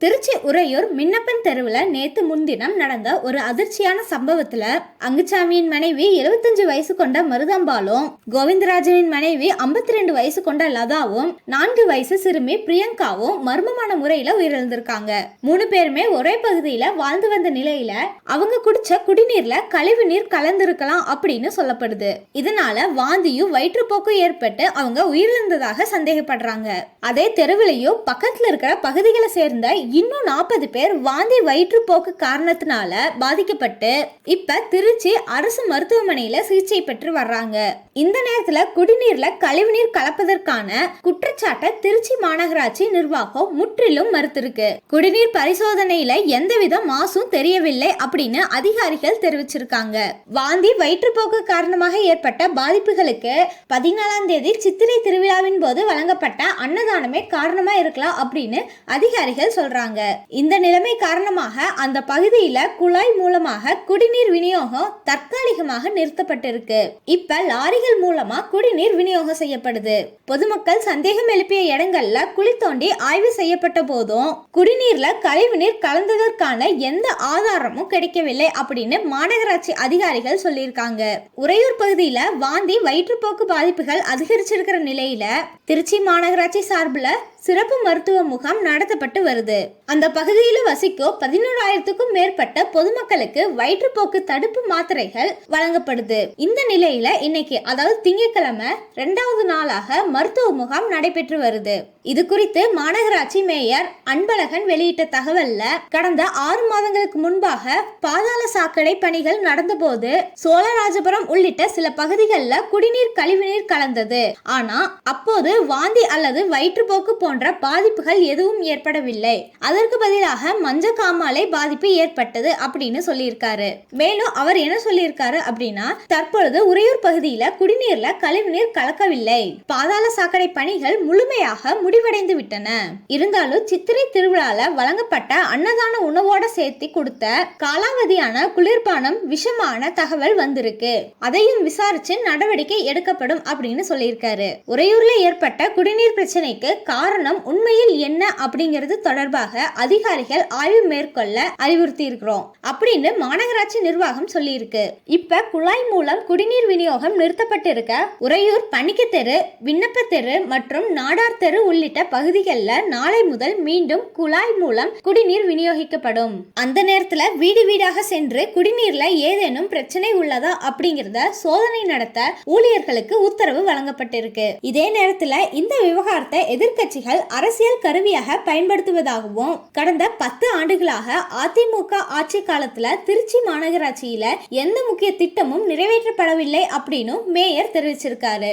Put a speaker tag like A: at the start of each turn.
A: திருச்சி உறையூர் மின்னப்பன் தெருவுல நேத்து முன்தினம் நடந்த ஒரு அதிர்ச்சியான சம்பவத்துல அங்குச்சாமியின் மனைவி 75 வயசு கொண்ட மருதாம்பாலும், கோவிந்தராஜனின் மனைவி 52 வயசு கொண்ட லதாவும், 4 வயசு சிறுமி பிரியங்காவும் மர்மமான முறையில உயிரிழந்திருக்காங்க. 3 பேருமே ஒரே பகுதியில வாழ்ந்து வந்த நிலையில அவங்க குடிச்ச குடிநீர்ல கழிவு நீர் கலந்திருக்கலாம் அப்படின்னு சொல்லப்படுது. இதனால வாந்தியும் வயிற்றுப்போக்கும் ஏற்பட்டு அவங்க உயிரிழந்ததாக சந்தேகப்படுறாங்க. அதே தெருவிலையும் பக்கத்துல இருக்கிற பகுதிகளை சேர்ந்த இன்னும் 40 பேர் வாந்தி வயிற்றுப்போக்கு காரணத்தினால பாதிக்கப்பட்டு இப்ப திருச்சி அரசு மருத்துவமனையில சிகிச்சை பெற்று வர்றாங்க. இந்த நேரத்துல குடிநீர்ல கழிவுநீர் கலப்பதற்கான குற்றச்சாட்டை திருச்சி மாநகராட்சி நிர்வாகம் முற்றிலும் மறுத்திருக்கு. குடிநீர் பரிசோதனையில எந்தவித மாசும் தெரியவில்லை அப்படின்னு அதிகாரிகள் தெரிவிச்சிருக்காங்க. வாந்தி வயிற்றுப்போக்கு காரணமாக ஏற்பட்ட பாதிப்புகளுக்கு 14ஆம் தேதி சித்திரை திருவிழாவின் போது வழங்கப்பட்ட அன்னதானமே காரணமா இருக்கலாம் அப்படின்னு அதிகாரிகள் சொல்றாங்க. இந்த நிலைமை காரணமாக அந்த பகுதியில குழாய் மூலமாக குடிநீர் விநியோகம் தற்காலிகமாக நிறுத்தப்பட்டிருக்கு. இப்ப லாரிகள் மூலமா குடிநீர் விநியோகம் செய்யப்படுது. பொதுமக்கள் சந்தேகம் எழுப்பிய இடங்கள்ல குழி தோண்டி ஆய்வு செய்யப்பட்ட போதும் குடிநீர்ல கழிவுநீர் கலந்ததற்கான எந்த ஆதாரமும் கிடைக்கவில்லை அப்படின்னு மாநகராட்சி அதிகாரிகள் சொல்லியிருக்காங்க. உறையூர் பகுதியில வாந்தி வயிற்றுப்போக்கு பாதிப்புகள் அதிகரிச்சிருக்கிற நிலையில திருச்சி மாநகராட்சி சார்பில் சிறப்பு மருத்துவ முகாம் நடத்தப்பட்டு வருது. அந்த பகுதியில் வசிக்கும் 11,000க்கும் மேற்பட்ட பொதுமக்களுக்கு வயிற்றுப்போக்கு தடுப்பு மாத்திரைகள் வழங்கப்படுது. இந்த நிலையில இன்னைக்கு அதாவது திங்கட்கிழமை 2வது நாளாக மருத்துவ முகாம் நடைபெற்று வருது. இது குறித்து மாநகராட்சி மேயர் அன்பழகன் வெளியிட்ட தகவல்ல, கடந்த 6 மாதங்களுக்கு முன்பாக பாதாள சாக்கடை பணிகள் நடந்த போது சோழராஜபுரம் உள்ளிட்ட சில பகுதிகளில் குடிநீர் கழிவுநீர் கலந்தது. ஆனா அப்போது வாந்தி அல்லது வயிற்றுப்போக்கு போன்ற பாதிப்புகள் எதுவும் ஏற்படவில்லை. அதற்கு பதிலாக மஞ்சக்காமாலை பாதிப்பு ஏற்பட்டது அப்படின்னு சொல்லியிருக்காரு. மேலும் அவர் என்ன சொல்லியிருக்காரு அப்படின்னா, தற்பொழுது உறையூர் பகுதியில குடிநீர்ல கழிவுநீர் கலக்கவில்லை. பாதாள சாக்கடை பணிகள் முழுமையாக முடிவடைந்து விட்டன. இருந்தாலும் சித்திரை திருவிழால வழங்கப்பட்ட அன்னதான உணவோட சேர்த்து கொடுத்த காலாவதியான குளிர்பானம் விஷமான தகவல் வந்திருக்கு. அதையும் விசாரிச்சு நடவடிக்கை எடுக்கப்படும் அப்படின்னு சொல்லியிருக்காரு. உறையூர்ல ஏற்பட்ட குடிநீர் பிரச்சனைக்கு காரணம் உண்மையில் என்ன அப்படிங்கிறது தொடர்பாக அதிகாரிகள் ஆய்வு மேற்கொள்ள அறிவுறுத்தி இருக்கிறோம் அப்படின்னு மாநகராட்சி நிர்வாகம் சொல்லி இருக்கு. இப்ப குழாய் மூலம் குடிநீர் விநியோகம் நிறுத்தப்பட்டிருக்க உறையூர் பணிக்க தெரு, விண்ணப்ப தெரு மற்றும் நாடார் தெரு உள்ளிட்ட பகுதிகளில் நாளை முதல் மீண்டும் குழாய் மூலம் குடிநீர் விநியோகிக்கப்படும். அந்த நேரத்துல வீடு வீடாக சென்று குடிநீர்ல ஏதேனும் பிரச்சனை உள்ளதா அப்படிங்கிறத சோதனை நடத்த ஊழியர்களுக்கு உத்தரவு வழங்கப்பட்டிருக்கு. இதே நேரத்துல இந்த விவகாரத்தை எதிர்க்கட்சிகள் அரசியல் கருவியாக பயன்படுத்துவதாகவும், கடந்த 10 ஆண்டுகளாக அதிமுக ஆட்சி காலத்துல திருச்சி மாநகராட்சியில எந்த முக்கிய திட்டமும் நிறைவேற்றப்படவில்லை அப்படின்னு மேயர் தெரிவிச்சிருக்காரு.